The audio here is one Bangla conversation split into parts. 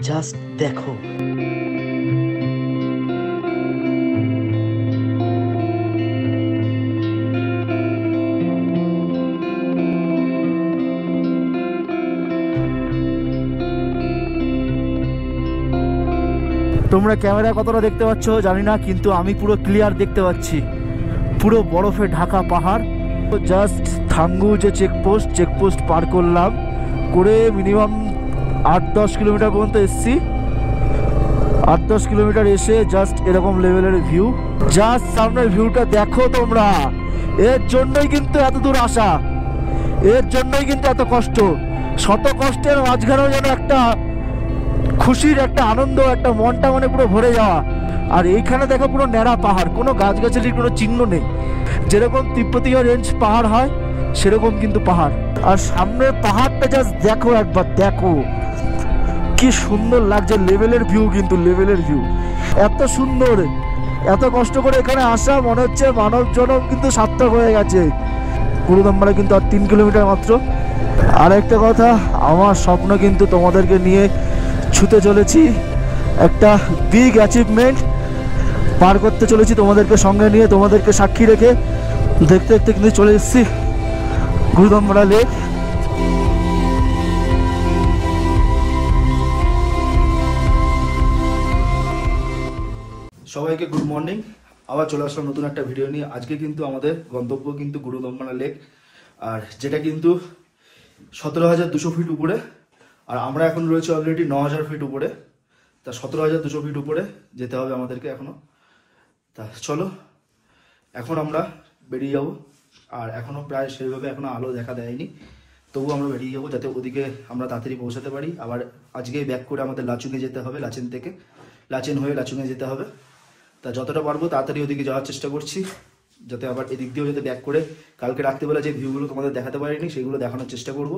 জাস্ট দেখো। তোমরা ক্যামেরা কতটা দেখতে পাচ্ছ জানি না, কিন্তু আমি পুরো ক্লিয়ার দেখতে পাচ্ছি। পুরো বরফে ঢাকা পাহাড়। জাস্ট থাঙ্গু যে চেকপোস্ট পার করলাম, করে মিনিমাম 8-10 কিলোমিটার পর্যন্ত এসছি। 8-10 কিলোমিটার এসে জাস্ট এরকম লেভেলের ভিউ। জাস্ট সামনের ভিউটা দেখো তোমরা। এর জন্যই কিন্তু এত দূর আসা, এর জন্যই কিন্তু এত কষ্ট। শত কষ্টের মাঝখানেও যেন একটা খুশির একটা আনন্দ, একটা মনটা মানে পুরো ভরে যাওয়া। আর এইখানে দেখো পুরো ন্যাড়া পাহাড়, কোনো গাছগাছালির কোনো চিহ্ন নেই। যেরকম তিব্বতীয় রেঞ্জ পাহাড় হয় সেরকম কিন্তু পাহাড়। আর সামনের পাহাড়টা জাস্ট দেখো একবার, দেখো কি সুন্দর লাগছে। লেভেলের ভিউ, কিন্তু লেভেলের ভিউ এত সুন্দর। এত কষ্ট করে এখানে আসা, মনে হচ্ছে মানব জনম কিন্তু সার্থক হয়ে গেছে। গুরুদম্বারে কিন্তু আর 3 কিলোমিটার মাত্র। আর একটা কথা, আমার স্বপ্ন কিন্তু তোমাদেরকে নিয়ে ছুতে চলেছি। একটা বিগ অ্যাচিভমেন্ট পার করতে চলেছি তোমাদেরকে সঙ্গে নিয়ে, তোমাদেরকে সাক্ষী রেখে। দেখতে দেখতে কিন্তু চলে এসেছি গুরুদম্বারা লেক। সবাইকে গুড মর্নিং। আবার চলে আসলাম নতুন একটা ভিডিও নিয়ে। আজকে কিন্তু আমাদের গন্তব্য কিন্তু গুরুদম্বারা লেক, আর যেটা কিন্তু 17,200 ফিট উপরে। আর আমরা এখন রয়েছে অলরেডি 9,000 ফিট উপরে। তা 17,200 ফিট উপরে যেতে হবে আমাদেরকে এখনো। তা চলো এখন আমরা বেরিয়ে যাব। আর এখনো প্রায় সেইভাবে এখনো আলো দেখা দেয়নি, তবু আমরা বেরিয়ে যাবো যাতে ওদিকে আমরা তাড়াতাড়ি পৌঁছাতে পারি। আবার আজকেই ব্যাক করে আমাদের লাচুংয়ে যেতে হবে, লাচেন হয়ে লাচুংয়ে যেতে হবে। তা যতটা পারবো তাড়াতাড়ি ওদিকে যাওয়ার চেষ্টা করছি, যাতে আবার এদিক দিয়েও যাতে ব্যাক করে কালকে রাত্রিবেলা যে ভিউগুলো তোমাদের দেখাতে পারিনি সেগুলো দেখানোর চেষ্টা করব।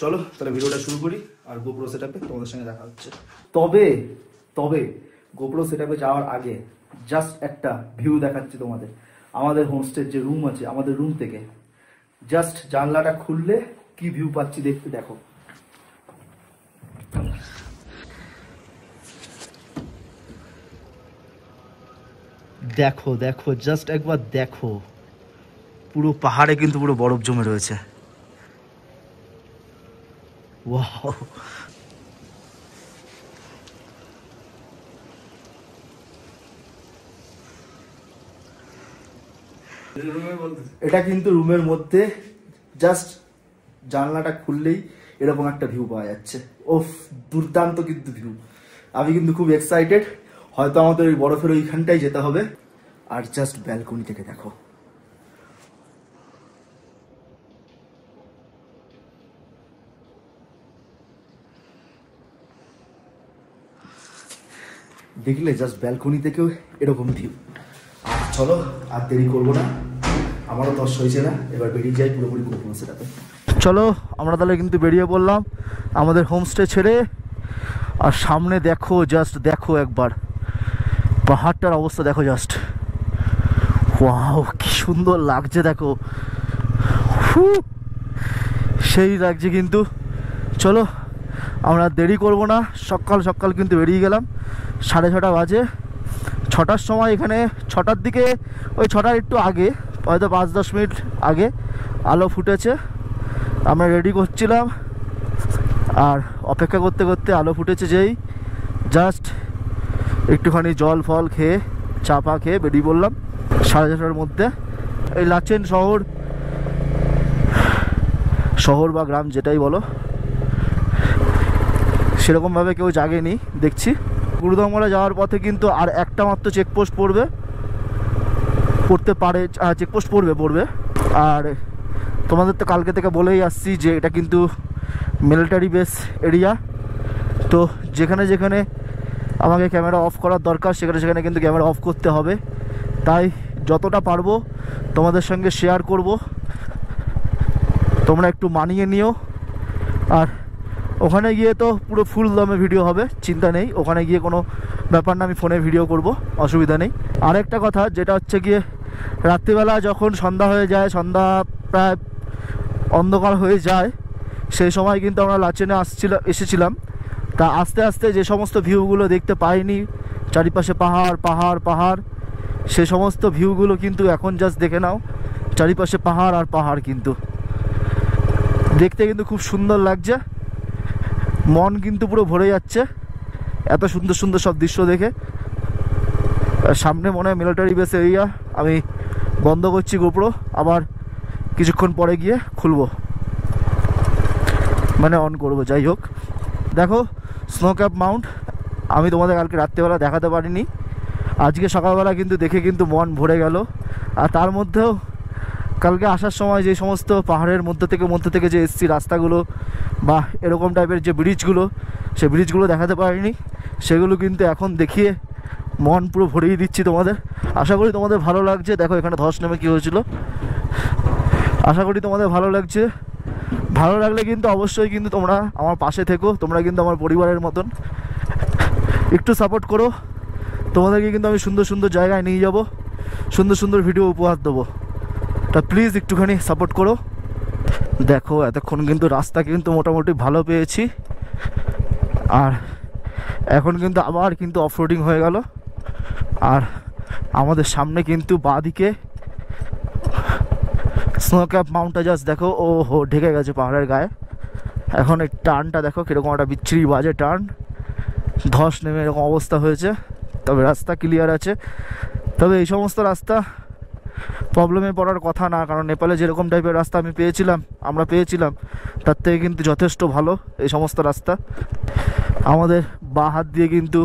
চলো তাহলে ভিডিওটা শুরু করি। আর গোপ্রো সেটআপে তোমাদের সঙ্গে দেখা হচ্ছে। তবে গোপ্রো সেটআপে যাওয়ার আগে জাস্ট একটা ভিউ দেখাচ্ছি তোমাদের। আমাদের হোমস্টের যে রুম আছে, আমাদের রুম থেকে জাস্ট জানলাটা খুললে কি ভিউ পাচ্ছি দেখতে, দেখো। দেখো দেখো জাস্ট একবার দেখো, পুরো পাহাড়ে কিন্তু পুরো বরফ জমে রয়েছে। ওয়াও, এটা কিন্তু রুমের মধ্যে জাস্ট জানলাটা খুললেই এরকম একটা ভিউ পাওয়া যাচ্ছে। ওফ, দুর্দান্ত কিন্তু ভিউ। আমি কিন্তু খুব এক্সাইটেড। হয়তো আমাদের ওই বরফের ওইখানটাই যেতে হবে। আর জাস্ট ব্যালকনি থেকে দেখো, দেখলে জাস্ট ব্যালকনি থেকেও এরকম ভিউ। আর চলো আর দেরি করবো না, আমারও তস হয়েছে না, এবার বেরিয়ে যাই পুরোপুরি গোপ্রো সেটআপে। চলো আমরা তাহলে কিন্তু বেরিয়ে পড়লাম আমাদের হোমস্টে ছেড়ে। আর সামনে দেখো, জাস্ট দেখো একবার পাহাড়টার অবস্থা দেখো জাস্ট। ওয়াও, কি সুন্দর লাগছে দেখো, সেই লাগছে কিন্তু। চলো আমরা দেরি করব না, সকাল কিন্তু বেরিয়ে গেলাম। 6:30 বাজে। 6টার সময় এখানে, 6টার দিকে, ওই 6টার একটু আগে, হয়তো 5-10 মিনিট আগে আলো ফুটেছে। আমরা রেডি করছিলাম আর অপেক্ষা করতে করতে আলো ফুটেছে যেই, জাস্ট একটুখানি জল ফল খেয়ে, চা পা খেয়ে বেরিয়ে পড়লাম 6:30টার মধ্যে। এই লাচেন শহর বা গ্রাম যেটাই বলো, সেরকমভাবে কেউ জাগেনি দেখছি। গুরুদম্বারা যাওয়ার পথে কিন্তু আর একটা মাত্র চেকপোস্ট পড়বে। আর তোমাদের তো কালকে থেকে বলেই আসছি যে এটা কিন্তু মিলিটারি বেস এরিয়া। তো যেখানে যেখানে আমাকে ক্যামেরা অফ করার দরকার সেখানে কিন্তু ক্যামেরা অফ করতে হবে। তাই যতটা পারবো তোমাদের সঙ্গে শেয়ার করব, তোমরা একটু মানিয়ে নিও। আর ওখানে গিয়ে তো পুরো ফুল দমে ভিডিও হবে, চিন্তা নেই। ওখানে গিয়ে কোনো ব্যাপার না, আমি ফোনে ভিডিও করব, অসুবিধা নেই। আরেকটা কথা যেটা হচ্ছে গিয়ে, রাত্রিবেলা যখন সন্ধ্যা হয়ে যায়, সন্ধ্যা প্রায় অন্ধকার হয়ে যায়, সেই সময় কিন্তু আমরা লাচেনে এসেছিলাম। তা আস্তে আস্তে যে সমস্ত ভিউগুলো দেখতে পাইনি, চারিপাশে পাহাড় পাহাড় পাহাড়, সে সমস্ত ভিউগুলো কিন্তু এখন জাস্ট দেখে নাও। চারিপাশে পাহাড় আর পাহাড়, কিন্তু দেখতে কিন্তু খুব সুন্দর লাগছে, মন কিন্তু পুরো ভরে যাচ্ছে এত সুন্দর সুন্দর সব দৃশ্য দেখে। সামনে মনে হয় মিলিটারি বেস এরিয়া। আমি বন্ধ করছি গোপ্রো, আবার কিছুক্ষণ পরে গিয়ে খুলবো, মানে অন করব। যাই হোক, দেখো স্নো ক্যাপ মাউন্ট আমি তোমাদের কালকে রাত্রেবেলা দেখাতে পারিনি, আজকে সকালবেলা কিন্তু দেখে কিন্তু মন ভরে গেল। আর তার মধ্যেও কালকে আসার সময় যে সমস্ত পাহাড়ের মধ্যে থেকে যে এসছি রাস্তাগুলো বা এরকম টাইপের যে ব্রিজগুলো, সেই ব্রিজগুলো দেখাতে পারিনি, সেগুলো কিন্তু এখন দেখিয়ে মন পুরো ভরিয়ে দিচ্ছি তোমাদের। আশা করি তোমাদের ভালো লাগছে। দেখো এখানে ধস নেমে কী হয়েছিল, আশা করি তোমাদের ভালো লাগছে। ভালো লাগলে কিন্তু অবশ্যই কিন্তু তোমরা আমার পাশে থেকো, তোমরা কিন্তু আমার পরিবারের মতন, একটু সাপোর্ট করো। তোমাদেরকে কিন্তু আমি সুন্দর সুন্দর জায়গায় নিয়ে যাব, সুন্দর সুন্দর ভিডিও উপহার দেবো, তা প্লিজ একটুখানি সাপোর্ট করো। দেখো এতক্ষণ কিন্তু রাস্তা কিন্তু মোটামুটি ভালো পেয়েছি, আর এখন কিন্তু আবার কিন্তু অফরোডিং হয়ে গেল। আর আমাদের সামনে কিন্তু বাঁদিকে স্নো ক্যাপ মাউন্টটা জাস্ট দেখো, ও হো ঢেকে গেছে পাহাড়ের গায়ে। এখন এই টার্নটা দেখো কীরকম একটা বিচ্ছিরি বাজে টার্ন, ধস নেমে এরকম অবস্থা হয়েছে। তবে রাস্তা ক্লিয়ার আছে, তবে এই সমস্ত রাস্তা প্রবলেমে পড়ার কথা না, কারণ নেপালে যেরকম টাইপের রাস্তা আমরা পেয়েছিলাম তার থেকে কিন্তু যথেষ্ট ভালো এই সমস্ত রাস্তা। আমাদের বাঁ হাত দিয়ে কিন্তু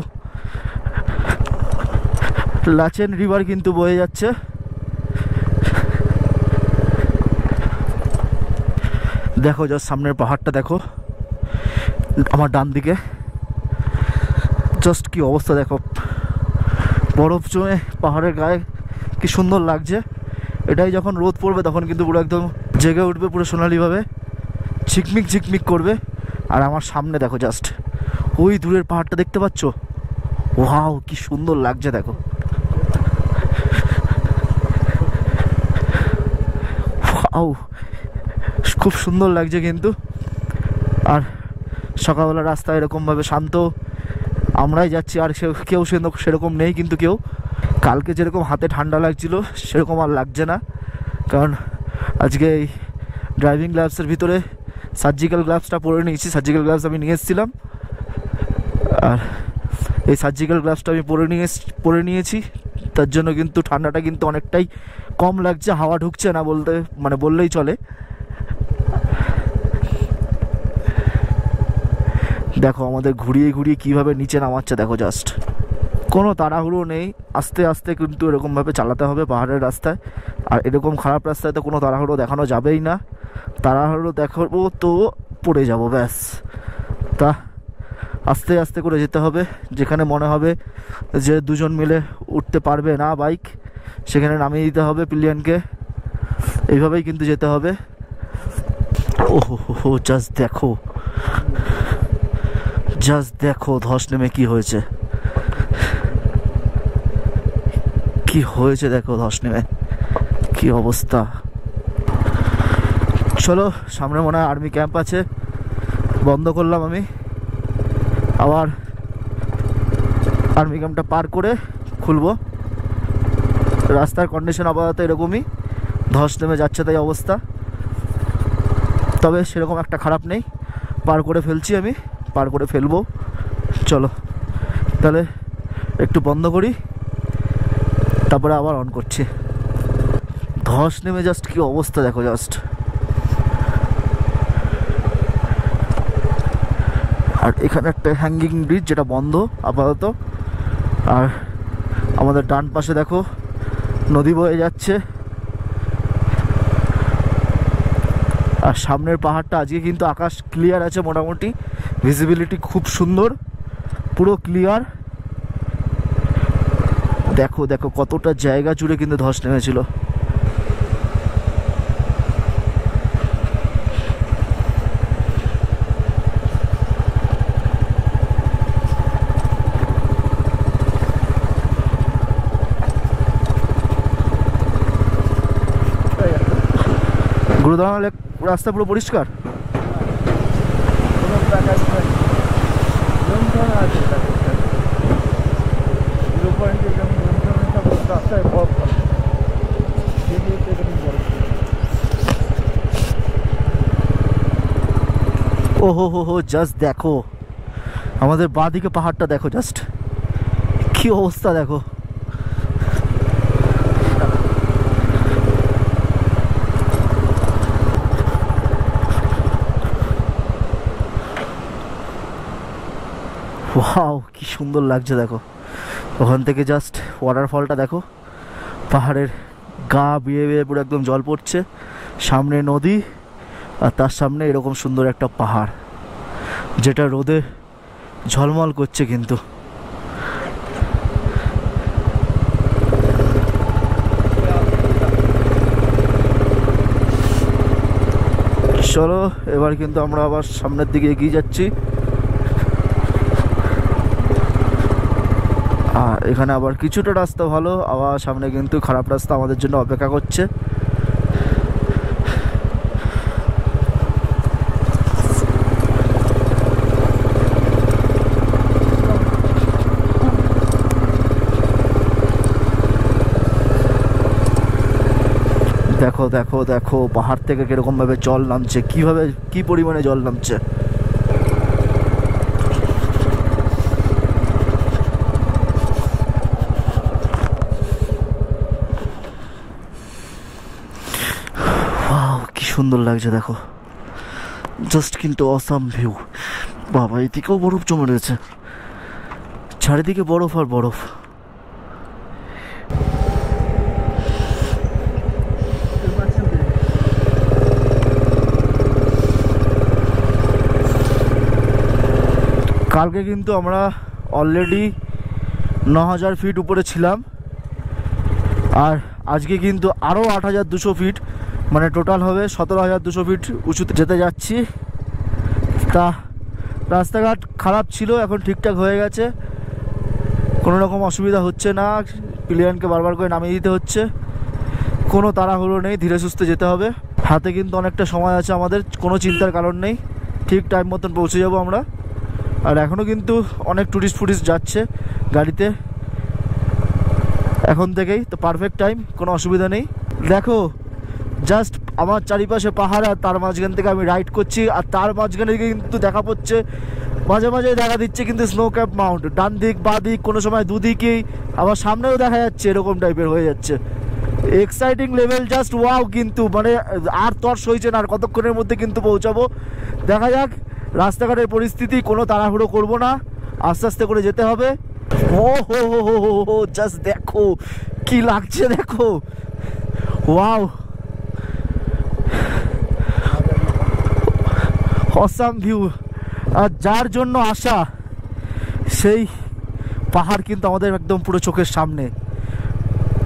লাচেন রিভার কিন্তু বয়ে যাচ্ছে। দেখো জাস্ট সামনের পাহাড়টা দেখো, আমার ডান দিকে জাস্ট কি অবস্থা দেখো, বরফ জমে পাহাড়ের গায়ে কি সুন্দর লাগছে। এটাই যখন রোদ পড়বে তখন কিন্তু পুরো একদম জেগে উঠবে, পুরো সোনালিভাবে ঝিকমিক ঝিকমিক করবে। আর আমার সামনে দেখো জাস্ট ওই দূরের পাহাড়টা দেখতে পাচ্ছ, ওয়াও কি সুন্দর লাগছে দেখো। ওয়াও খুব সুন্দর লাগছে কিন্তু। আর সকালবেলা রাস্তা এরকমভাবে শান্ত, আমরাই যাচ্ছি, আর কেউ সেরকম নেই কিন্তু কেউ। কালকে যেরকম হাতে ঠান্ডা লাগছিল সেরকম আর লাগছে না, কারণ আজকে এই ড্রাইভিং গ্লাভসের ভিতরে সার্জিক্যাল গ্লাভসটা পরে নিয়েছি। সার্জিক্যাল গ্লাভস আমি নিয়ে এসেছিলাম, আর এই সার্জিক্যাল গ্লাভসটা আমি পরে নিয়েছি, তার জন্য কিন্তু ঠান্ডাটা কিন্তু অনেকটাই কম লাগছে, হাওয়া ঢুকছে না বললেই চলে। দেখো আমাদের ঘুরিয়ে ঘুরিয়ে কীভাবে নিচে নামাচ্ছে দেখো জাস্ট, কোনো তাড়াহুড়ো নেই, আস্তে আস্তে কিন্তু এরকমভাবে চালাতে হবে পাহাড়ের রাস্তায়। আর এরকম খারাপ রাস্তায় তো কোনো তাড়াহুড়ো দেখানো যাবেই না, তাড়াহুড়ো দেখাবো তো পড়ে যাব ব্যাস। তা আস্তে আস্তে করে যেতে হবে, যেখানে মনে হবে যে দুজন মিলে উঠতে পারবে না বাইক, সেখানে নামিয়ে দিতে হবে পিলিয়নকে, এইভাবেই কিন্তু যেতে হবে। ওহো জাস্ট দেখো ধস নেমে কি হয়েছে দেখো, ধস নেমে কি অবস্থা। চলো সামনে মনে হয় আর্মি ক্যাম্প আছে, বন্ধ করলাম আমি, আবার আর্মি ক্যাম্পটা পার করে খুলবো। রাস্তার কন্ডিশন আপাতত এরকমই, ধস নেমে যাচ্ছে তাই অবস্থা, তবে সেরকম একটা খারাপ নেই। পার করে ফেলবো। চলো তাহলে একটু বন্ধ করি, তারপরে আবার অন করছি। ধস নেমে জাস্ট কি অবস্থা দেখো জাস্ট। আর এখানে একটা হ্যাঙ্গিং ব্রিজ যেটা বন্ধ আপাতত। আর আমাদের ডান পাশে দেখো নদী বয়ে যাচ্ছে। আর সামনের পাহাড়টা আজকে কিন্তু আকাশ ক্লিয়ার আছে, মোটামুটি ভিজিবিলিটি খুব সুন্দর, পুরো ক্লিয়ার। দেখো কতটা জায়গা জুড়ে কিন্তু ধস নেমেছিল। গুরুদানা লেক রাস্তা পুরো পরিষ্কার। আছে জিরো পয়েন্টে যেমন রাস্তায় বরফ ফলে ওহো হো হো জাস্ট দেখো আমাদের বাঁদিকে পাহাড়টা দেখো, জাস্ট কি অবস্থা দেখো। ওয়াও কি সুন্দর লাগছে দেখো, ওখান থেকে জাস্ট ওয়াটারফলটা দেখো, পাহাড়ের গা বেয়ে বেয়ে পুরো একদম জল পড়ছে, সামনে নদী আর তার সামনে এরকম সুন্দর একটা পাহাড় যেটা রোদে ঝলমল করছে। কিন্তু চলো এবার কিন্তু আমরা আবার সামনের দিকে এগিয়ে যাচ্ছি। আর এখানে আবার কিছুটা রাস্তা ভালো, আবার সামনে কিন্তু খারাপ রাস্তা আমাদের জন্য অপেক্ষা করছে। দেখো দেখো দেখো পাহাড় থেকে কিরকম ভাবে জল নামছে, কিভাবে কি পরিমাণে জল নামছে। কি সুন্দর লাগছে দেখো, জাস্ট কিন্তু অসাম ভিউ। বাবা এদিকেও বরফ জমে রয়েছে, চারিদিকে বরফ আর বরফ। কালকে কিন্তু আমরা অলরেডি ৯,০০০ ফিট উপরে ছিলাম, আর আজকে কিন্তু আরও ৮,২০০ ফিট, মানে টোটাল হবে ১৭,২০০ ফিট উঁচুতে যেতে যাচ্ছি। তা রাস্তাঘাট খারাপ ছিল, এখন ঠিকঠাক হয়ে গেছে, কোনো রকম অসুবিধা হচ্ছে না। প্লেয়ারকে বারবার করে নামিয়ে দিতে হচ্ছে, কোনো তাড়াহুড়ো নেই, ধীরে সুস্থে যেতে হবে। হাতে কিন্তু অনেকটা সময় আছে আমাদের, কোনো চিন্তার কারণ নেই, ঠিক টাইম মতন পৌঁছে যাব আমরা। আর এখনও কিন্তু অনেক টুরিস্ট যাচ্ছে গাড়িতে এখন থেকেই, তো পারফেক্ট টাইম, কোনো অসুবিধা নেই। দেখো জাস্ট আমার চারিপাশে পাহাড়, আর তার মাঝখান থেকে আমি রাইড করছি, আর তার মাঝখানে কিন্তু দেখা পড়ছে, মাঝে মাঝে দেখা দিচ্ছে কিন্তু স্নো ক্যাপ মাউন্ট, ডান দিক বাঁ দিক, কোনো সময় দুদিকেই, আবার সামনেও দেখা যাচ্ছে, এরকম টাইপের হয়ে যাচ্ছে। এক্সাইটিং লেভেল জাস্ট ওয়াও, কিন্তু মানে আর তর সইছে না, আর কতক্ষণের মধ্যে কিন্তু পৌঁছাবো। দেখা যাক রাস্তাঘাটের পরিস্থিতি, কোনো তাড়াহুড়ো করবো না, আস্তে আস্তে করে যেতে হবে। ও হো হো হো হো জাস্ট দেখো কি লাগছে দেখো, ওয়াও অসাম ভিউ। আর যার জন্য আসা সেই পাহাড় কিন্তু আমাদের একদম পুরো চোখের সামনে।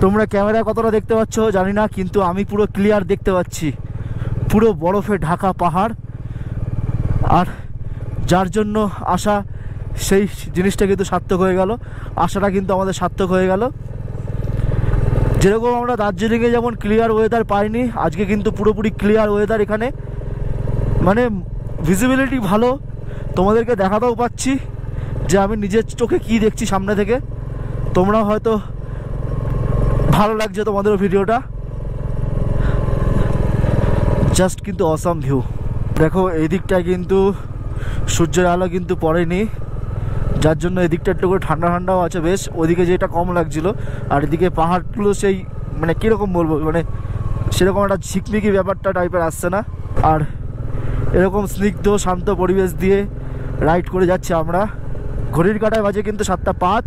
তোমরা ক্যামেরায় কতটা দেখতে পাচ্ছ জানি না, কিন্তু আমি পুরো ক্লিয়ার দেখতে পাচ্ছি, পুরো বরফে ঢাকা পাহাড়। আর যার জন্য আসা সেই জিনিসটা কিন্তু সার্থক হয়ে গেল, আশাটা কিন্তু আমাদের সার্থক হয়ে গেল। যেরকম আমরা দার্জিলিংয়ে যেমন ক্লিয়ার ওয়েদার পাইনি, আজকে কিন্তু পুরোপুরি ক্লিয়ার ওয়েদার এখানে, মানে ভিজিবিলিটি ভালো, তোমাদেরকে দেখাতেও পাচ্ছি যে আমি নিজের চোখে কি দেখছি সামনে থেকে। তোমরাও হয়তো ভালো লাগছে তোমাদের ভিডিওটা, জাস্ট কিন্তু অসাম ভিউ। দেখো এই দিকটায় কিন্তু সূর্যের আলো কিন্তু পড়েনি, যার জন্য এদিকটা একটু করে ঠান্ডা ঠান্ডাও আছে বেশ, ওদিকে যেটা কম লাগছিল। আর এদিকে পাহাড়গুলো সেই মানে কীরকম বলবো, মানে সেরকম একটা ঝিকমিকি ব্যাপারটা টাইপের আসছে না। আর এরকম স্নিগ্ধ শান্ত পরিবেশ দিয়ে রাইড করে যাচ্ছি আমরা। ঘড়ির কাঁটায় বাজে কিন্তু 7:05।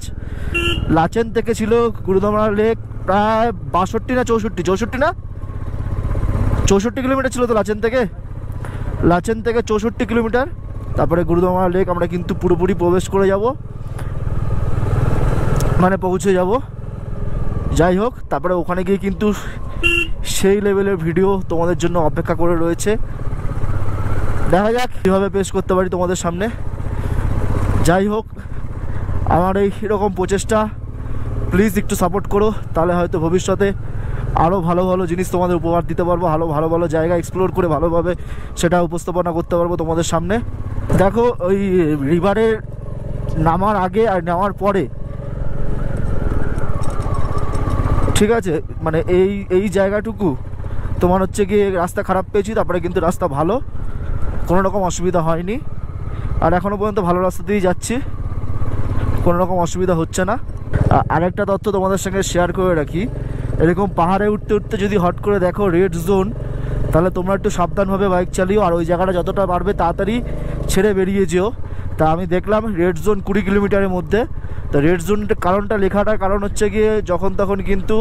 লাচেন থেকে ছিল গুরুদমরা লেক প্রায় 62 না 64 না 64 কিলোমিটার ছিল তো লাচেন থেকে 64 কিলোমিটার। তারপরে গুরুদমরা লেক আমরা কিন্তু পুরোপুরি প্রবেশ করে যাব, মানে পৌঁছে যাব। যাই হোক, তারপরে ওখানে গিয়ে কিন্তু সেই লেভেলের ভিডিও তোমাদের জন্য অপেক্ষা করে রয়েছে। দেখা যাক কীভাবে পেশ করতে পারি তোমাদের সামনে। যাই হোক, আমার এই এরকম প্রচেষ্টা প্লিজ একটু সাপোর্ট করো, তাহলে হয়তো ভবিষ্যতে আরও ভালো ভালো জিনিস তোমাদের উপহার দিতে পারবো, ভালো ভালো জায়গা এক্সপ্লোর করে ভালোভাবে সেটা উপস্থাপনা করতে পারবো তোমাদের সামনে। দেখো ওই রিভারের নামার আগে আর নামার পরে, ঠিক আছে, মানে এই জায়গাটুকু তোমার হচ্ছে গিয়ে রাস্তা খারাপ পেয়েছি, তারপরে কিন্তু রাস্তা ভালো, কোনো রকম অসুবিধা হয়নি। আর এখনও পর্যন্ত ভালো রাস্তা দিয়েই যাচ্ছি, কোনো রকম অসুবিধা হচ্ছে না। আরেকটা তথ্য তোমাদের সঙ্গে শেয়ার করে রাখি, এরকম পাহাড়ে উঠতে উঠতে যদি হট করে দেখো রেড জোন, তাহলে তোমরা একটু সাবধানভাবে বাইক চালিও, আর ওই জায়গাটা যতটা পারবে তাড়াতাড়ি ছেড়ে বেরিয়ে যেও। তা আমি দেখলাম রেড জোন 20 কিলোমিটারের মধ্যে। তো রেড জোনটা কারণটা লেখাটার কারণ হচ্ছে গিয়ে যখন তখন কিন্তু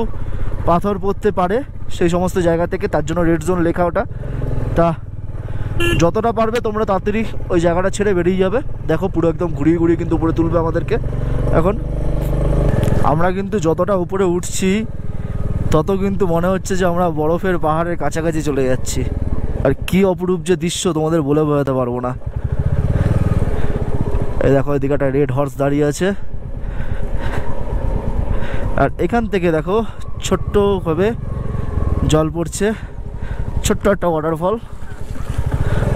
পাথর পড়তে পারে সেই সমস্ত জায়গা থেকে, তার জন্য রেড জোন লেখা ওটা। তা যতটা পারবে তোমরা তাড়াতাড়ি ওই জায়গাটা ছেড়ে বেরিয়ে যাবে। দেখো পুরো একদম ঘুরিয়ে ঘুরিয়ে কিন্তু উপরে তুলবে আমাদেরকে। এখন আমরা কিন্তু যতটা উপরে উঠছি তত কিন্তু মনে হচ্ছে যে আমরা বরফের পাহাড়ের কাছাকাছি চলে যাচ্ছি। আর কি অপরূপ যে দৃশ্য তোমাদের বলে বোঝাতে পারবো না। এই দেখো এদিকে একটা রেড হর্স দাঁড়িয়ে আছে, আর এখান থেকে দেখো ছোট্টভাবে জল পড়ছে, ছোট্ট একটা ওয়াটারফল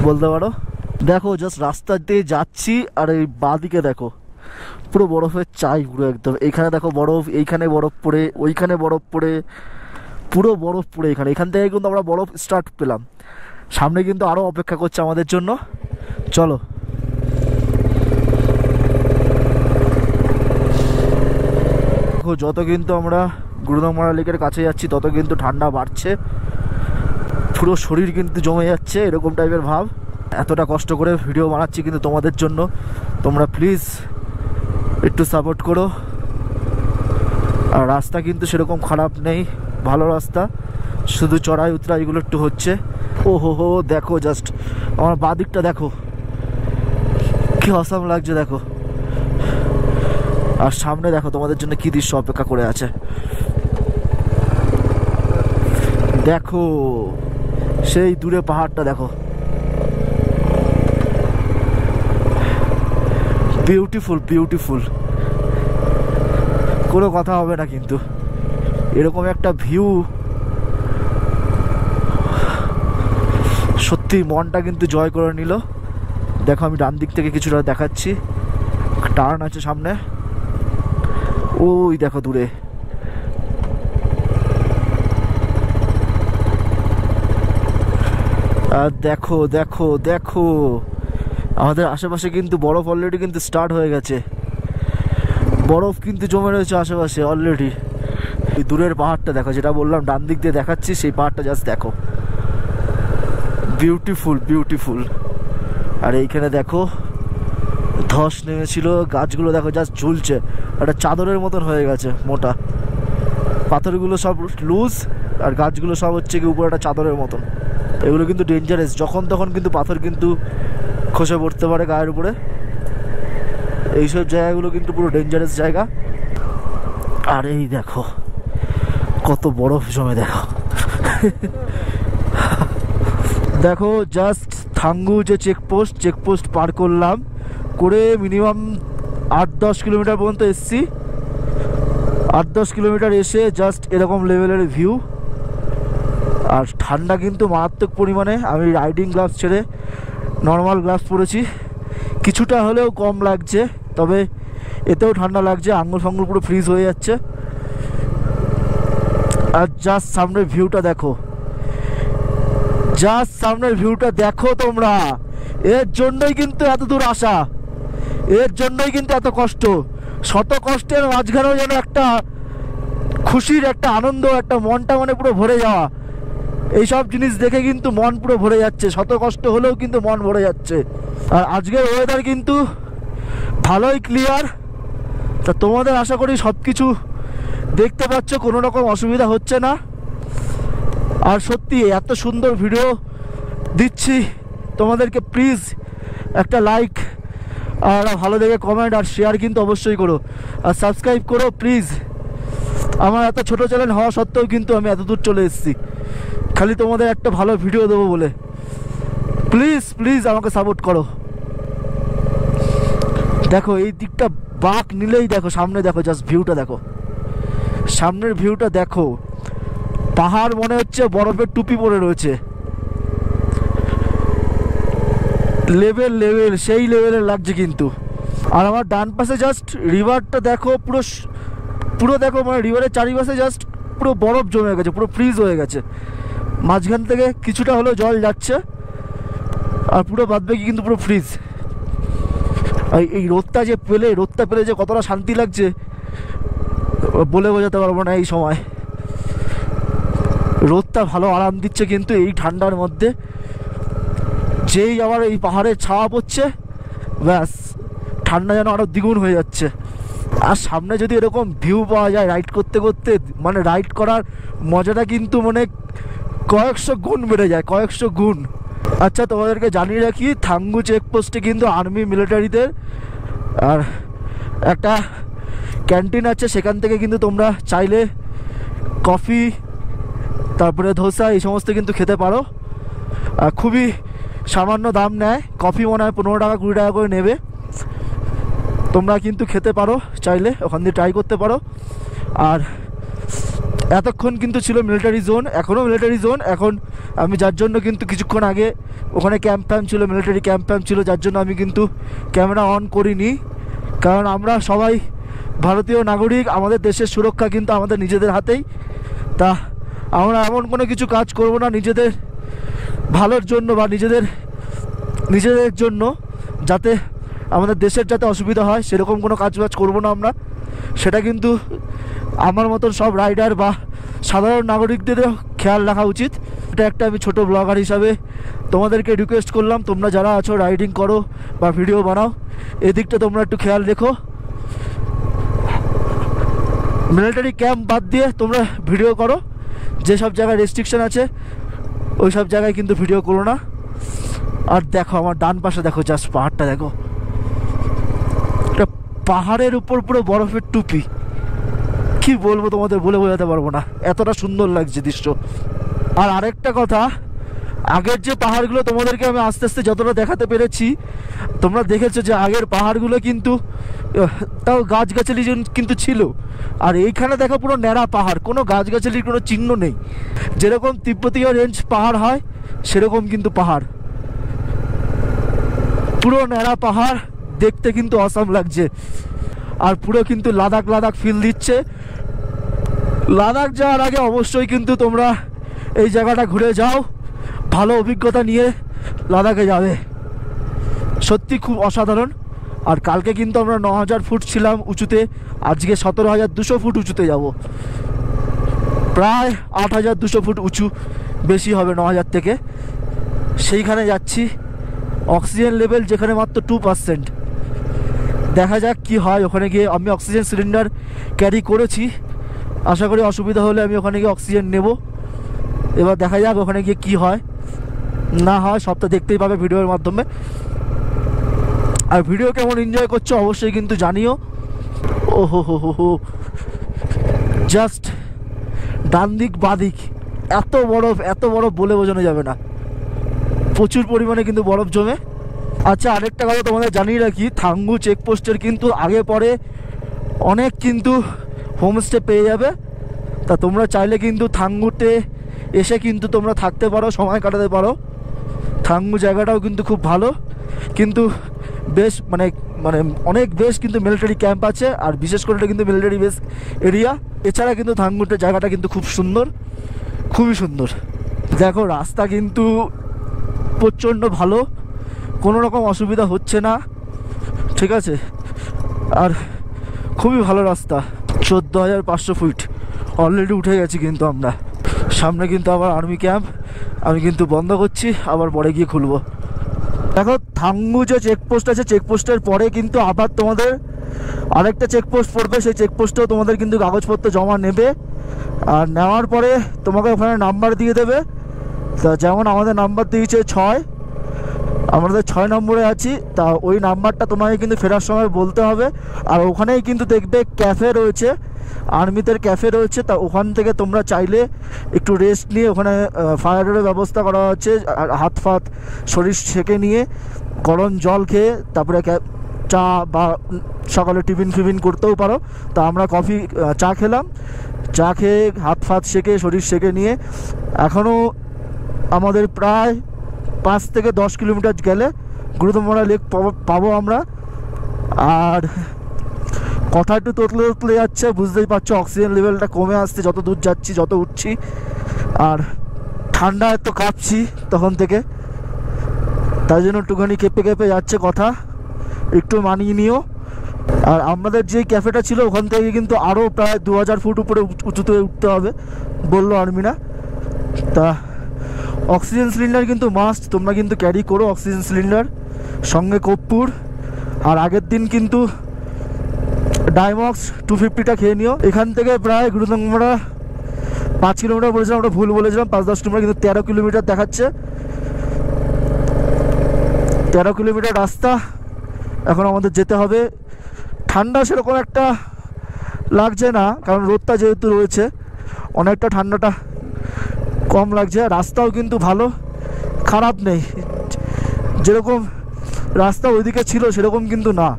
বলতে পারো। দেখো জাস্ট রাস্তা দিয়ে যাচ্ছি, আর এই বাঁদিকে দেখো পুরো বরফের চাই পুরো একদম। এইখানে দেখো বরফ, এইখানে বরফ পড়ে, ওইখানে বরফ পড়ে, পুরো বরফ পড়ে এখান থেকে কিন্তু আমরা বরফ স্টার্ট পেলাম। সামনে কিন্তু আরও অপেক্ষা করছে আমাদের জন্য। চলো দেখো, যত কিন্তু আমরা গুরুদমারা লেকের কাছে যাচ্ছি তত কিন্তু ঠান্ডা বাড়ছে, পুরো শরীর কিন্তু জমে যাচ্ছে, এরকম টাইপের ভাব। এতটা কষ্ট করে ভিডিও বানাচ্ছি কিন্তু তোমাদের জন্য, তোমরা প্লিজ একটু সাপোর্ট করো। আর রাস্তা কিন্তু সেরকম খারাপ নেই, ভালো রাস্তা, শুধু চড়াই উতরাই এগুলো একটু হচ্ছে। ও হো দেখো জাস্ট আমার বাঁ দিকটা দেখো কি অসাম লাগছে দেখো। আর সামনে দেখো তোমাদের জন্য কি দৃশ্য অপেক্ষা করে আছে। দেখো সেই দূরে পাহাড়টা দেখো, বিউটিফুল বিউটিফুল, কোনো কথা হবে না কিন্তু এরকম একটা ভিউ সত্যি মনটা কিন্তু জয় করে নিল। দেখো আমি ডান দিক থেকে কিছুটা দেখাচ্ছি, টার্ন আছে সামনে, ওই দেখো দূরে। আর দেখো দেখো দেখো আমাদের আশেপাশে কিন্তু বরফ অলরেডি কিন্তু স্টার্ট হয়ে গেছে, বরফ কিন্তু জমে রয়েছে আশেপাশে অলরেডি। এই দূরের পাহাড়টা দেখো, যেটা বললাম ডান দিক দিয়ে দেখাচ্ছি, সেই পাহাড়টা জাস্ট দেখো, বিউটিফুল বিউটিফুল। আর এইখানে দেখো ধস নেমেছিল, গাছগুলো দেখো জাস্ট ঝুলছে, একটা চাদরের মতন হয়ে গেছে মোটা, পাথরগুলো সব লুজ আর গাছগুলো সব হচ্ছে কি উপরে একটা চাদরের মতন। এগুলো কিন্তু ডেঞ্জারাস, যখন তখন কিন্তু পাথর কিন্তু খসে পড়তে পারে গায়ের উপরে। এইসব জায়গাগুলো কিন্তু পুরো ডেঞ্জারাস জায়গা। আর এই দেখো কত বরফ জমে দেখো। দেখো জাস্ট থাঙ্গু যে চেকপোস্ট পার করলাম, করে মিনিমাম 8-10 কিলোমিটার পর্যন্ত এসছি। 8-10 কিলোমিটার এসে জাস্ট এরকম লেভেলের ভিউ, আর ঠান্ডা কিন্তু মারাত্মক পরিমাণে। আমি রাইডিং গ্লাভস ছেড়ে নর্মাল গ্লাভস পরেছি, কিছুটা হলেও কম লাগছে, তবে এতেও ঠান্ডা লাগছে, আঙুল ফাঙ্গুল পুরো ফ্রিজ হয়ে যাচ্ছে। আর জাস্ট সামনের ভিউটা দেখো, জাস্ট সামনের ভিউটা দেখো তোমরা। এর জন্যই কিন্তু এত দূর আসা, এর জন্যই কিন্তু এত কষ্ট। শত কষ্টের মাঝখানেও যেন একটা খুশির একটা আনন্দ, একটা মনটা মানে পুরো ভরে যাওয়া। এইসব জিনিস দেখে কিন্তু মন পুরো ভরে যাচ্ছে, শত কষ্ট হলেও কিন্তু মন ভরে যাচ্ছে। আর আজকের ওয়েদার কিন্তু ভালোই ক্লিয়ার। তা তোমাদের আশা করি সব কিছু দেখতে পাচ্ছ, কোনো রকম অসুবিধা হচ্ছে না। আর সত্যি এত সুন্দর ভিডিও দিচ্ছি তোমাদেরকে, প্লিজ একটা লাইক আর ভালো দেখে কমেন্ট আর শেয়ার কিন্তু অবশ্যই করো, আর সাবস্ক্রাইব করো প্লিজ। আমার এত ছোট চ্যানেল হওয়া সত্ত্বেও কিন্তু আমি এত দূর চলে এসেছি খালি তোমাদের একটা ভালো ভিডিও দেবো বলে। প্লিজ প্লিজ আমাকে সাপোর্ট করো। দেখো এই দিকটা বাঁক নিলেই দেখো সামনে, দেখো জাস্ট ভিউটা দেখো, সামনের ভিউটা দেখো, পাহাড় মনে হচ্ছে বরফের টুপি পরে রয়েছে। লেভেল সেই লেভেলের লাগছে কিন্তু। আর আমার ডান পাশে জাস্ট রিভারটা দেখো, পুরো পুরো দেখো, মানে রিভারের চারিপাশে জাস্ট পুরো বরফ জমে গেছে, পুরো ফ্রিজ হয়ে গেছে। মাঝখান থেকে কিছুটা হলেও জল যাচ্ছে, আর পুরো বাদবাকি কিন্তু পুরো ফ্রিজ। এই রোদটা যে পেলে, রোদটা পেলে যে কতটা শান্তি লাগছে বলে বোঝাতে পারবো না। এই সময় রোদটা ভালো আরাম দিচ্ছে, কিন্তু এই ঠান্ডার মধ্যে যেই আবার এই পাহাড়ের ছাওয়া পড়ছে, ব্যাস ঠান্ডা যেন আরও দ্বিগুণ হয়ে যাচ্ছে। আর সামনে যদি এরকম ভিউ পাওয়া যায় রাইড করতে করতে, মানে রাইড করার মজাটা কিন্তু মানে কয়েকশো গুণ বেড়ে যায়, কয়েকশো গুণ। আচ্ছা, তোমাদেরকে জানিয়ে রাখি, থাঙ্গু চেকপোস্টে কিন্তু আর্মি মিলিটারিদের আর একটা ক্যান্টিন আছে, সেখান থেকে কিন্তু তোমরা চাইলে কফি, তারপরে ধোসা, এই সমস্ত কিন্তু খেতে পারো। খুবই সামান্য দাম নেয়, কফি মনে হয় 15 টাকা 20 টাকা করে নেবে। তোমরা কিন্তু খেতে পারো চাইলে, ওখান দিয়ে ট্রাই করতে পারো। আর এতক্ষণ কিন্তু ছিল মিলিটারি জোন, এখনও মিলিটারি জোন। এখন আমি যার জন্য কিন্তু কিছুক্ষণ আগে ওখানে ক্যাম্প ফ্যাম্প ছিল, মিলিটারি ক্যাম্প ফ্যাম্প ছিল, যার জন্য আমি কিন্তু ক্যামেরা অন করিনি। কারণ আমরা সবাই ভারতীয় নাগরিক, আমাদের দেশের সুরক্ষা কিন্তু আমাদের নিজেদের হাতেই। তা আমরা এমন কোনো কিছু কাজ করব না নিজেদের ভালোর জন্য বা নিজেদের জন্য, যাতে আমাদের দেশের যাতে অসুবিধা হয় সেরকম কোনো কাজ বাজ করবো না আমরা। সেটা কিন্তু আমার মতন সব রাইডার বা সাধারণ নাগরিকদেরও খেয়াল রাখা উচিত। এটা একটা আমি ছোট ব্লগার হিসাবে তোমাদেরকে রিকোয়েস্ট করলাম, তোমরা যারা আছো রাইডিং করো বা ভিডিও বানাও, এদিকটা তোমরা একটু খেয়াল রেখো। মিলিটারি ক্যাম্প বাদ দিয়ে তোমরা ভিডিও করো, যেসব জায়গায় রেস্ট্রিকশন আছে ওই সব জায়গায় কিন্তু ভিডিও করো না। আর দেখো আমার ডান পাশে দেখো, জাস্ট পাহাড়টা দেখো, একটা পাহাড়ের উপর পুরো বরফের টুপি। কি বলবো তোমাদের, বলে বোঝাতে পারবো না, এতটা সুন্দর লাগছে দৃশ্য। আর আরেকটা কথা, আগের যে পাহাড়গুলো তোমাদেরকে আমি আস্তে আস্তে যতটা দেখাতে পেরেছি, তোমরা দেখেছো যে আগের পাহাড়গুলো কিন্তু তাও গাছগাছালি কিন্তু ছিল। আর এইখানে দেখো পুরো ন্যাড়া পাহাড়, কোনো গাছগাছালির কোনো চিহ্ন নেই। যেরকম তিব্বতীয় রেঞ্জ পাহাড় হয় সেরকম কিন্তু পাহাড়, পুরো ন্যাড়া পাহাড়, দেখতে কিন্তু অসাম লাগছে। আর পুরো কিন্তু লাদাখ ফিল দিচ্ছে। লাদাখ যাওয়ার আগে অবশ্যই কিন্তু তোমরা এই জায়গাটা ঘুরে যাও, ভালো অভিজ্ঞতা নিয়ে লাদাখে যাবে। সত্যি খুব অসাধারণ। আর কালকে কিন্তু আমরা 9000 ফুট ছিলাম উঁচুতে, আজকে 17200 ফুট উঁচুতে যাব, প্রায় 8200 ফুট উঁচু, বেশি হবে 9000 থেকে। সেইখানে যাচ্ছি, অক্সিজেন লেভেল যেখানে মাত্র 2%। দেখা যাক কি হয় ওখানে গিয়ে। আমি অক্সিজেন সিলিন্ডার ক্যারি করেছি, আশা করি অসুবিধা হলে আমি ওখানে গিয়ে অক্সিজেন নেব। এবার দেখা যাক ওখানে গিয়ে কি হয় না হয়, সবটা দেখতেই পাবে ভিডিওর মাধ্যমে। আর ভিডিও কেমন এনজয় করছো অবশ্যই কিন্তু জানিও। ও হো, জাস্ট ডান দিক বাদিক এত বরফ বলে বোঝানো যাবে না, প্রচুর পরিমাণে কিন্তু বরফ জমে। আচ্ছা, আরেকটা কথা তোমাদের জানিয়ে রাখি, থাঙ্গু চেকপোস্টের কিন্তু আগে পরে অনেক কিন্তু হোমস্টে পেয়ে যাবে। তা তোমরা চাইলে কিন্তু থাঙ্গুতে এসে কিন্তু তোমরা থাকতে পারো, সময় কাটাতে পারো। থাঙ্গু জায়গাটাও কিন্তু খুব ভালো, কিন্তু বেশ মানে অনেক বেশ কিন্তু মিলিটারি ক্যাম্প আছে, আর বিশেষ করে এটা কিন্তু মিলিটারি বেস এরিয়া। এছাড়া কিন্তু থাঙ্গুতে জায়গাটা কিন্তু খুব সুন্দর, খুবই সুন্দর। দেখো রাস্তা কিন্তু প্রচণ্ড ভালো, কোনো রকম অসুবিধা হচ্ছে না, ঠিক আছে। আর খুবই ভালো রাস্তা। 14,500 ফুট অলরেডি উঠে গেছি কিন্তু আমরা। সামনে কিন্তু আবার আর্মি ক্যাম্প, আমি কিন্তু বন্ধ করছি, আবার পরে গিয়ে খুলবো। দেখো থাঙ্গু যে চেকপোস্ট আছে, চেকপোস্টের পরে কিন্তু আবার তোমাদের আরেকটা চেকপোস্ট পড়বে, সেই চেকপোস্টেও তোমাদের কিন্তু কাগজপত্র জমা নেবে। আর নেওয়ার পরে তোমাকে ওখানে নাম্বার দিয়ে দেবে। তা যেমন আমাদের নাম্বার দিয়েছে 6, আমাদের 6 নম্বরে আছি। তা ওই নাম্বারটা তোমাকে কিন্তু ফেরার সময় বলতে হবে। আর ওখানেই কিন্তু দেখবে ক্যাফে রয়েছে, আর্মিদের ক্যাফে রয়েছে। তা ওখান থেকে তোমরা চাইলে একটু রেস্ট নিয়ে, ওখানে ফায়ারের ব্যবস্থা করা হচ্ছে, হাত ফাত শরীর সেঁকে নিয়ে গরম জল খেয়ে তারপরে চা বা সকালে টিফিন ফিফিন করতেও পারো। তা আমরা চা খেলাম, চা খেয়ে হাত ফাত সেঁকে শরীর সেঁকে নিয়ে এখনও আমাদের প্রায় 5 থেকে 10 কিলোমিটার গেলে গুরুতমরা লেক পাবো আমরা। আর কথা একটু তোতলে তোতলে যাচ্ছে, বুঝতেই পারছো অক্সিজেন লেভেলটা কমে আসছে যত দূর যাচ্ছি, যত উঠছি। আর ঠান্ডা এত কাঁপছি তখন থেকে, তাই জন্য একটুখানি কেঁপে কেঁপে যাচ্ছে কথা, একটু মানিয়ে নিও। আর আমাদের যে ক্যাফেটা ছিল ওখান থেকে কিন্তু আরও প্রায় 2000 ফুট উপরে উঁচুতে উঠতে হবে বললো আর্মিরা। তা অক্সিজেন সিলিন্ডার কিন্তু মাস্ট, তোমরা কিন্তু ক্যারি করো অক্সিজেন সিলিন্ডার, সঙ্গে কর্পূর। আর আগের দিন কিন্তু ডাইমক্স 250টা খেয়ে নিও। এখান থেকে প্রায় গুরুদম্বরা 5 কিলোমিটার বলেছিলাম, আমরা ভুল বলেছিলাম, 5-10 কিলোমিটার, কিন্তু 13 কিলোমিটার দেখাচ্ছে। 13 কিলোমিটার রাস্তা এখন আমাদের যেতে হবে। ঠান্ডা সেরকম একটা লাগছে না, কারণ রোদটা যেহেতু রয়েছে অনেকটা ঠান্ডাটা কম লাগছে। রাস্তাও কিন্তু ভালো, খারাপ নেই, যেরকম রাস্তা ওইদিকে ছিল সেরকম কিন্তু না।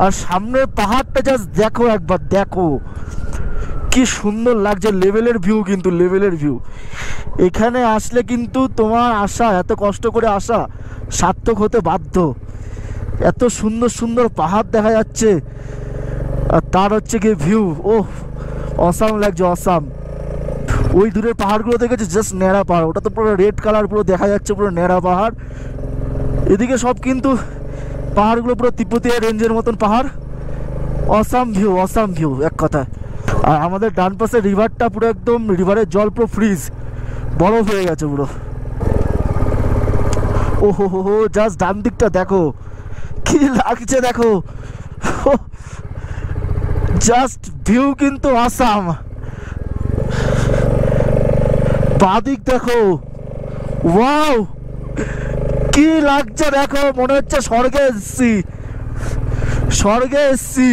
আর সামনের পাহাড়টা জাস্ট দেখো একবার, দেখো কি সুন্দর লাগছে, লেভেলের ভিউ, কিন্তু লেভেলের ভিউ। এখানে আসলে কিন্তু তোমার আসা, এত কষ্ট করে আসা সার্থক হতে বাধ্য। এত সুন্দর সুন্দর পাহাড় দেখা যাচ্ছে, আর তার হচ্ছে গিয়ে ভিউ, ও অসাম লাগছে, অসাম। ওই দূরের পাহাড়গুলো দেখেছে, জাস্ট ন্যাড়া পাহাড়, ওটা তো পুরো রেড কালার পুরো দেখা যাচ্ছে, পুরো ন্যাড়া পাহাড়। এদিকে সব কিন্তু পাহাড়গুলো পুরো তিব্বতীয় রেঞ্জের মতন পাহাড়। অসাম ভিউ, অসাম ভিউ এক কথায়। আর আমাদের ডান পাশে রিভারটা পুরো একদম, রিভারের জল পুরো ফ্রিজ, বরফ হয়ে গেছে পুরো। ও হো হো হো, জাস্ট ডান দিকটা দেখো কি লাগছে, দেখো জাস্ট ভিউ কিন্তু আসাম। বাদিক দেখো, ওয়াও কি লাগছে দেখো, মনে হচ্ছে স্বর্গে এসছি, স্বর্গে এসছি।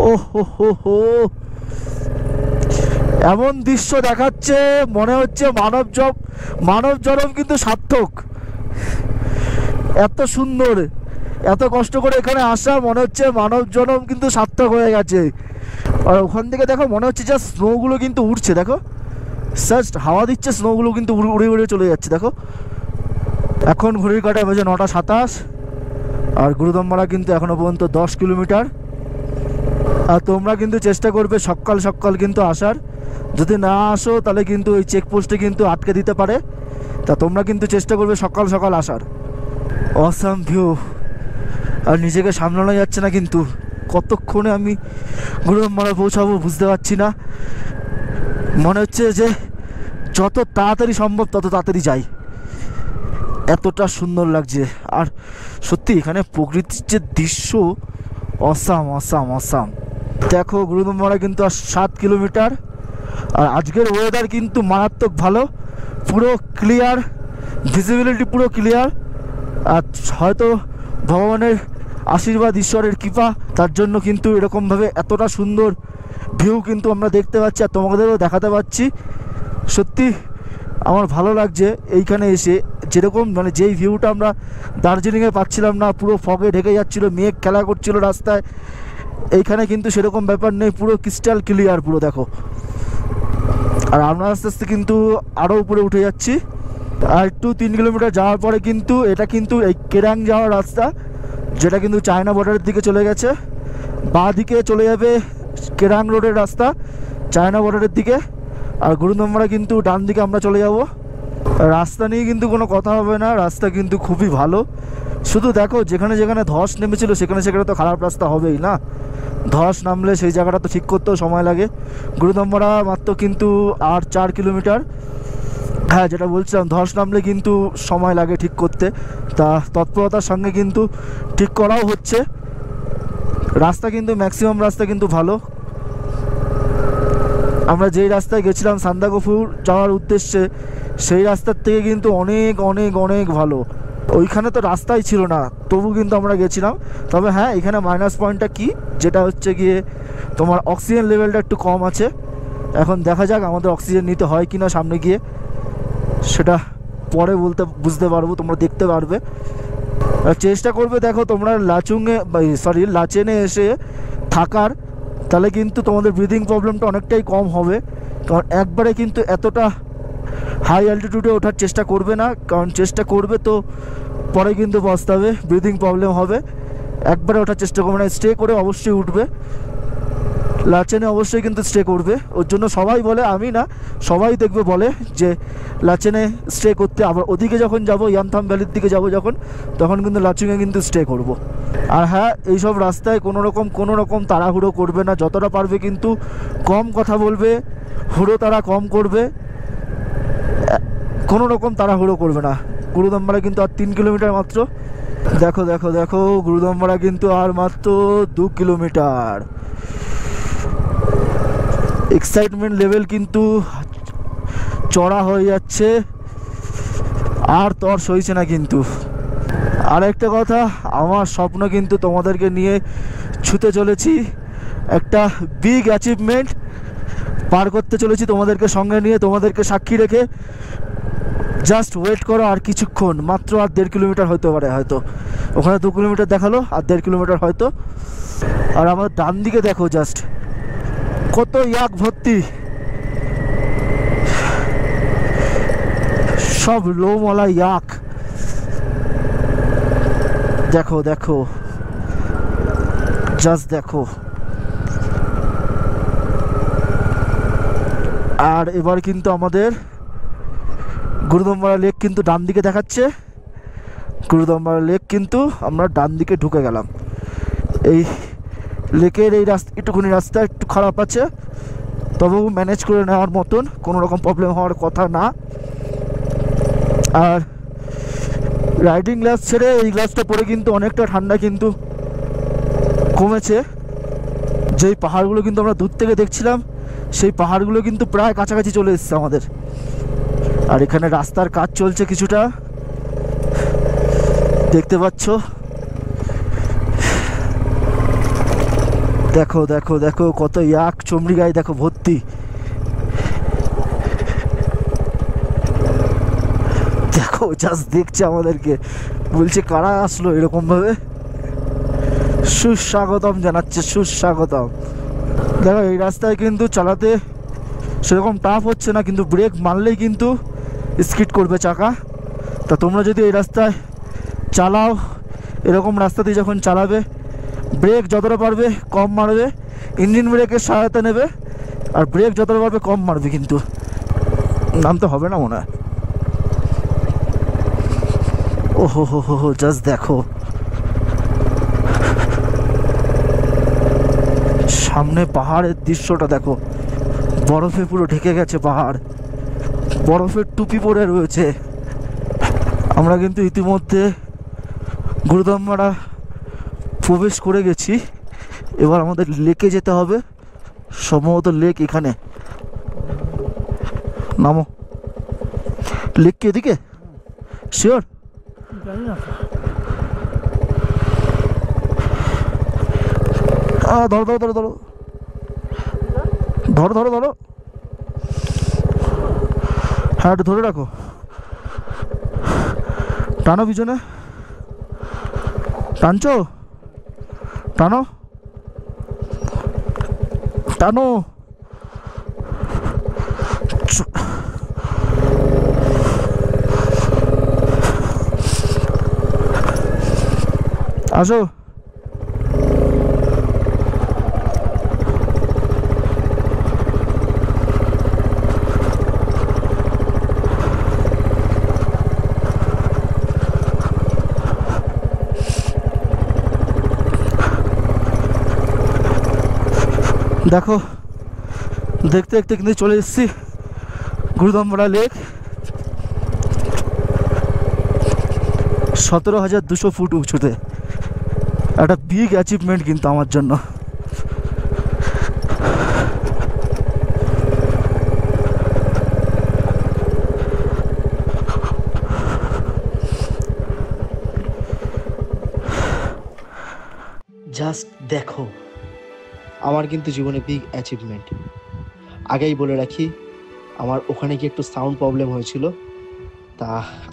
ও হো হো হো, এমন দৃশ্য দেখাচ্ছে মনে হচ্ছে মানব জন্ম কিন্তু সার্থক। এত সুন্দর, এত কষ্ট করে এখানে আসা, মনে হচ্ছে মানব জন্ম কিন্তু সার্থক হয়ে গেছে। আর ওখান থেকে দেখো মনে হচ্ছে যে স্নোগুলো কিন্তু উঠছে, দেখো জাস্ট হাওয়া দিচ্ছে, স্নোগুলো কিন্তু উড়ে উড়ে চলে যাচ্ছে। দেখো এখন ঘড়ির কাঁটায় বাজে 9:27, আর গুরুদম্বরা কিন্তু এখনো পর্যন্ত 10 কিলোমিটার। আর তোমরা কিন্তু চেষ্টা করবে সকাল সকাল কিন্তু আসার, যদি না আসো তাহলে কিন্তু ওই চেকপোস্টে কিন্তু আটকে দিতে পারে। তা তোমরা কিন্তু চেষ্টা করবে সকাল সকাল আসার। অসাম ভিউ, আর নিজেকে সামলানো যাচ্ছে না, কিন্তু কতক্ষণে আমি গুরুদম্বরা পৌঁছাবো বুঝতে পারছি না। মনে হচ্ছে যে যত তাড়াতাড়ি সম্ভব তত তাড়াতাড়ি যাই, এতটা সুন্দর লাগছে। আর সত্যি এখানে প্রকৃতির যে দৃশ্য, অসাম অসাম অসাম। দেখো গুরুদম্বরা কিন্তু আর 7 কিলোমিটার। আর আজকের ওয়েদার কিন্তু মারাত্মক ভালো, পুরো ক্লিয়ার, ভিজিবিলিটি পুরো ক্লিয়ার। আর হয়তো ভগবানের আশীর্বাদ, ঈশ্বরের কৃপা, তার জন্য কিন্তু এরকমভাবে এতটা সুন্দর ভিউ কিন্তু আমরা দেখতে পাচ্ছি, আর তোমাদেরও দেখাতে পাচ্ছি। সত্যি আমার ভালো লাগছে এইখানে এসে, যেরকম মানে যেই ভিউটা আমরা দার্জিলিংয়ে পাচ্ছিলাম না, পুরো ফগে ঢেকে যাচ্ছিলো, মেঘ খেলা করছিল রাস্তায়, এইখানে কিন্তু সেরকম ব্যাপার নেই, পুরো ক্রিস্টাল ক্লিয়ার পুরো, দেখো। আর আমরা আস্তে আস্তে কিন্তু আরও উপরে উঠে যাচ্ছি। আর একটু 3 কিলোমিটার যাওয়ার পরে কিন্তু এটা কিন্তু এই কেরাং যাওয়ার রাস্তা, যেটা কিন্তু চায়না বর্ডারের দিকে চলে গেছে। বাঁ দিকে চলে যাবে কেরাং রোডের রাস্তা চায়না বর্ডারের দিকে, আর গুরুদম্বরা কিন্তু ডান দিকে আমরা চলে যাব। রাস্তা নিয়ে কিন্তু কোনো কথা হবে না, রাস্তা কিন্তু খুবই ভালো। শুধু দেখো যেখানে যেখানে ধস নেমেছিল সেখানে সেখানে তো খারাপ রাস্তা হবেই না, ধস নামলে সেই জায়গাটা তো ঠিক করতেও সময় লাগে। গুরুদম্বরা মাত্র কিন্তু আর 4 কিলোমিটার। হ্যাঁ, যেটা বলছিলাম, ধস নামলে কিন্তু সময় লাগে ঠিক করতে, তা তৎপরতার সঙ্গে কিন্তু ঠিক করাও হচ্ছে। রাস্তা কিন্তু ম্যাক্সিমাম রাস্তা কিন্তু ভালো। আমরা যেই রাস্তায় গেছিলাম সান্দাকফু যাওয়ার উদ্দেশ্যে, সেই রাস্তার থেকে কিন্তু অনেক অনেক অনেক ভালো। ওইখানে তো রাস্তাই ছিল না, তবু কিন্তু আমরা গেছিলাম। তবে হ্যাঁ, এখানে মাইনাস পয়েন্টটা কি, যেটা হচ্ছে গিয়ে তোমার অক্সিজেন লেভেলটা একটু কম আছে। এখন দেখা যাক আমাদের অক্সিজেন নিতে হয় কিনা সামনে গিয়ে, সেটা পরে বুঝতে পারবো, তোমরা দেখতে পারবে। চেষ্টা করবে দেখো তোমরা লাচেনে এসে থাকার, তাহলে কিন্তু তোমাদের ব্রিদিং প্রবলেমটা অনেকটাই কম হবে। কারণ একবারে কিন্তু এতটা হাই অ্যালটিটিউডে ওঠার চেষ্টা করবে না, কারণ চেষ্টা করবে তো পরে কিন্তু পস্তাবে, ব্রিদিং প্রবলেম হবে। একবারে ওঠার চেষ্টা করবে না, স্টে করে অবশ্যই উঠবে। লাচেনে অবশ্যই কিন্তু স্টে করবে। ওর জন্য সবাই বলে, আমি না, সবাই দেখবে বলে যে লাচেনে স্টে করতে। আবার ওদিকে যখন যাব, ইয়ামথাম ভ্যালির দিকে যাব যখন, তখন কিন্তু লাচুংয়ে কিন্তু স্টে করব। আর হ্যাঁ, এইসব রাস্তায় কোনো রকম তাড়াহুড়ো করবে না, যতটা পারবে কিন্তু কম কথা বলবে, হুড়ো তাড়া কম করবে, কোনো রকম তাড়াহুড়ো করবে না। গুরুদম্বারা কিন্তু আর 3 কিলোমিটার মাত্র। দেখো দেখো দেখো, গুরুদম্বারা কিন্তু আর মাত্র 2 কিলোমিটার। এক্সাইটমেন্ট লেভেল কিন্তু চড়া হয়ে যাচ্ছে, আর তর সইছে না কিন্তু। আর একটা কথা, আমার স্বপ্ন কিন্তু তোমাদেরকে নিয়ে ছুতে চলেছি, একটা বিগ অ্যাচিভমেন্ট পার করতে চলেছি তোমাদেরকে সঙ্গে নিয়ে, তোমাদেরকে সাক্ষী রেখে। জাস্ট ওয়েট করো আর কিছুক্ষণ, মাত্র আর 1.5 কিলোমিটার হতে পারে হয়তো। ওখানে 2 কিলোমিটার দেখালো, আর 1.5 কিলোমিটার হয়তো। আর আমার ডান দিকে দেখো জাস্ট কত ইয়াক ভর্তি, সব লোমওয়ালা ইয়াক। দেখো দেখো, জাস্ট দেখো। আর এবার কিন্তু আমাদের গুরুদম্বারা লেক কিন্তু ডান দিকে দেখাচ্ছে। গুরুদম্বারা লেক কিন্তু আমরা ডান দিকে ঢুকে গেলাম। এই লেকের এই রাস্তা, একটুখানি রাস্তা একটু খারাপ আছে, তবু ম্যানেজ করে নেওয়ার মতন, কোনো রকম প্রবলেম হওয়ার কথা না। আর রাইডিং গ্লাস ছেড়ে এই গ্লাসটা পরে কিন্তু অনেকটা ঠান্ডা কিন্তু কমেছে। যেই পাহাড়গুলো কিন্তু আমরা দূর থেকে দেখছিলাম, সেই পাহাড়গুলো কিন্তু প্রায় কাছাকাছি চলে এসছে আমাদের। আর এখানে রাস্তার কাজ চলছে কিছুটা, দেখতে পাচ্ছ। দেখো দেখো দেখো, কত ইয়াক চমড়ি গায়ে দেখো ভর্তি। দেখো জাস্ট দেখছে আমাদেরকে, বলছে কারা আসলো এরকম ভাবে, সুস্বাগতম জানাচ্ছে, সুস্বাগতম। দেখো এই রাস্তায় কিন্তু চালাতে সেরকম টাফ হচ্ছে না, কিন্তু ব্রেক মারলেই কিন্তু স্কিড করবে চাকা। তা তোমরা যদি এই রাস্তায় চালাও, এরকম রাস্তা দিয়ে যখন চালাবে, ব্রেক যতটা পারবে কম মারবে, ইঞ্জিন ব্রেকের সহায়তা নেবে, আর ব্রেক যতটা পারবে কম মারবে। কিন্তু নামতে হবে না মনে হয়। ও হো হো হো হো, জাস্ট দেখো সামনে পাহাড়ের দৃশ্যটা, দেখো বরফে পুরো ঢেকে গেছে পাহাড়, বরফের টুপি পরে রয়েছে। আমরা কিন্তু ইতিমধ্যে গুরুদম্বারা প্রবেশ করে গেছি। এবার আমাদের লেকে যেতে হবে, সম্ভবত লেক এখানে। নামো, লেক কি এদিকে? শিওর? ধরো ধরো ধরো ধরো ধরো ধরো ধরো, হ্যাঁ একটু ধরে রাখো, টানো পিছনে, টানছো, টানো টানো। আসো, দেখো দেখতে দেখতে কিন্তু চলে এসেছি গুরুদম্বারা লেক। 17,200 ফুট উঁচুতে, একটা বিগ অ্যাচিভমেন্ট কিন্তু আমার জন্য। জাস্ট দেখো, আমার কিন্তু জীবনে বিগ অ্যাচিভমেন্ট। আগেই বলে রাখি, আমার ওখানে গিয়ে একটু সাউন্ড প্রবলেম হয়েছিল, তা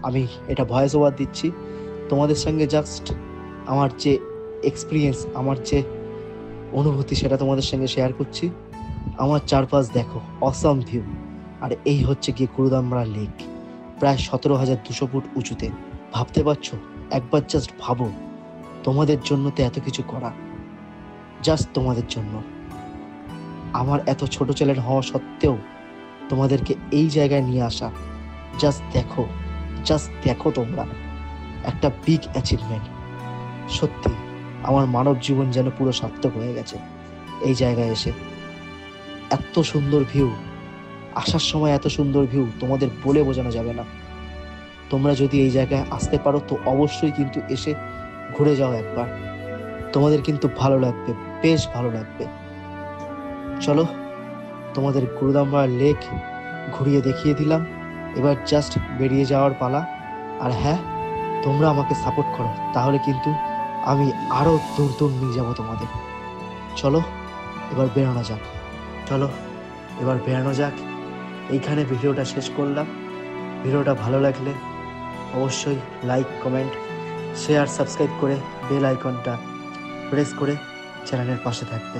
আমি এটা ভয়েস ওভার দিচ্ছি তোমাদের সঙ্গে। জাস্ট আমার যে এক্সপিরিয়েন্স, আমার যে অনুভূতি, সেটা তোমাদের সঙ্গে শেয়ার করছি। আমার চারপাশ দেখো, অসাম ভিউ। আর এই হচ্ছে গিয়ে গুরুদামরা লেক, প্রায় 17,200 ফুট উঁচুতে। ভাবতে পারছো? একবার জাস্ট ভাবো, তোমাদের জন্য তো এত কিছু করা, জাস্ট তোমাদের জন্য। আমার এত ছোট চ্যানেল হওয়া সত্ত্বেও তোমাদেরকে এই জায়গায় নিয়ে আসা, জাস্ট দেখো তোমরা, একটা বিগ অ্যাচিভমেন্ট। সত্যি আমার মানব জীবন যেন পুরো সার্থক হয়ে গেছে এই জায়গায় এসে। এত সুন্দর ভিউ, আসার সময় এত সুন্দর ভিউ তোমাদের বলে বোঝানো যাবে না। তোমরা যদি এই জায়গায় আসতে পারো তো অবশ্যই কিন্তু এসে ঘুরে যাও একবার, তোমাদের কিন্তু ভালো লাগবে, বেশ ভালো লাগবে। চলো, তোমাদের গুরুদামরা লেক ঘুরিয়ে দেখিয়ে দিলাম, এবার জাস্ট বেরিয়ে যাওয়ার পালা। আর হ্যাঁ, তোমরা আমাকে সাপোর্ট করো, তাহলে কিন্তু আমি আরো দূর দূর নিয়ে যাবো তোমাদের। চলো এবার বেরানো যাক। এইখানে ভিডিওটা শেষ করলাম। ভিডিওটা ভালো লাগলে অবশ্যই লাইক, কমেন্ট, শেয়ার, সাবস্ক্রাইব করে বেল আইকনটা প্রেস করে চ্যানেলের পাশে থাকবে।